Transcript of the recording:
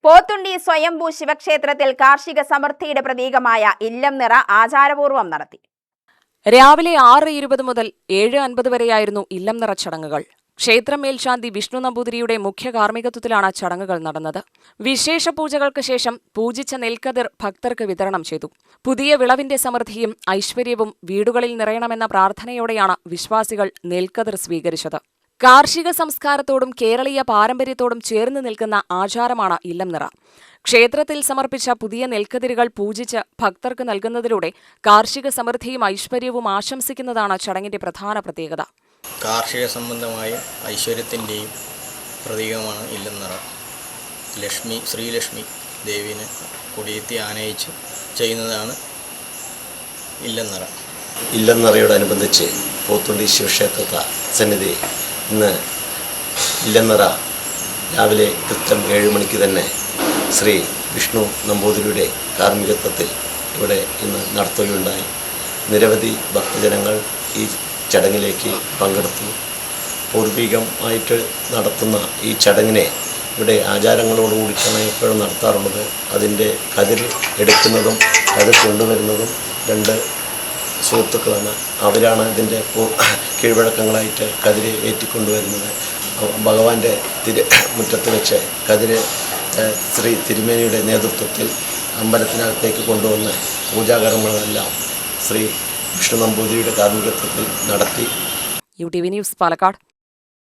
പോത്തുണ്ടി സ്വയംഭൂ ശിവക്ഷേത്രത്തിൽ കാർഷിക സമൃദ്ധിയുടെ പ്രതീകമായ ഇല്ലം നിറ ആചാരപൂർവ്വം നടത്തി. രാവിലെ 6:20 മുതൽ 7:50 വരെയായിരുന്നു ഇല്ലം നിറ ചടങ്ങുകൾ. ക്ഷേത്രം മേൽശാന്തി വിഷ്ണു നമ്പൂതിരിയുടെ മുഖ്യ കാർമ്മികത്വത്തിലാണ് ചടങ്ങുകൾ നടന്നത്. വിശേഷ പൂജകൾക്ക് ശേഷം പൂജിച്ച നെൽക്കതിർ ഭക്തർക്ക് വിതരണം ചെയ്തു. പുതിയ വിളവിന്റെ സമൃദ്ധിയും ഐശ്വര്യവും വീടുകളിൽ നിറയണമെന്ന പ്രാർത്ഥനയോടെയാണ് വിശ്വാസികൾ നെൽക്കതിർ സ്വീകരിച്ചത്. കാർഷിക സംസ്കാരത്തോടും കേരളീയ പാരമ്പര്യത്തോടും ചേർന്ന് നിൽക്കുന്ന ആചാരമാണ് ഇല്ലം നിറ. ക്ഷേത്രത്തിൽ സമർപ്പിച്ച പുതിയ നെൽക്കതിരുകൾ പൂജിച്ച് ഭക്തർക്ക് നൽകുന്നതിലൂടെ കാർഷിക സമൃദ്ധിയും ഐശ്വര്യവും ആശംസിക്കുന്നതാണ് ചടങ്ങിന്റെ പ്രധാന പ്രത്യേകത. കാർഷിക സംബന്ധമായ ഐശ്വര്യത്തിൻ്റെയും പ്രതീകമാണ് ഇല്ലം നിറ. ശ്രീലക്ഷ്മി ദേവിനെ കൊടിയെത്തി ആനയിച്ച് ചെയ്യുന്നതാണ് ഇല്ലം നിറ. ഇല്ലം നിറയോടനുബന്ധിച്ച് പോത്തുണ്ടി ശിവക്ഷേത്ര സന്നിധി ഇന്ന് ഇല്ലം നിറ രാവിലെ കൃത്യം 7 മണിക്ക് തന്നെ ശ്രീ വിഷ്ണു നമ്പൂതിരിയുടെ കാർമ്മികത്വത്തിൽ ഇവിടെ ഇന്ന് നടത്തുകയുണ്ടായി. നിരവധി ഭക്തജനങ്ങൾ ഈ ചടങ്ങിലേക്ക് പങ്കെടുത്തു. പൂർവികമായിട്ട് നടത്തുന്ന ഈ ചടങ്ങിനെ ഇവിടെ ആചാരങ്ങളോടുകൂടിയാണ് ഇപ്പോഴും നടത്താറുള്ളത്. അതിൻ്റെ കതിർ എടുക്കുന്നതും കതിർ കൊണ്ടുവരുന്നതും 2 സുഹൃത്തുക്കളാണ്. അവരാണ് ഇതിൻ്റെ കീഴ്വഴക്കങ്ങളായിട്ട് കതിര് ഏറ്റിക്കൊണ്ടുവരുന്നത്. ഭഗവാന്റെ മുറ്റത്ത് വെച്ച് കതിര് ശ്രീ തിരുമേനിയുടെ നേതൃത്വത്തിൽ അമ്പലത്തിനകത്തേക്ക് കൊണ്ടുവന്ന് പൂജാകർമ്മങ്ങളെല്ലാം ശ്രീ വിഷ്ണു നമ്പൂതിരിയുടെ കാർമ്മികത്വത്തിൽ നടത്തി. UTV news Palakkad.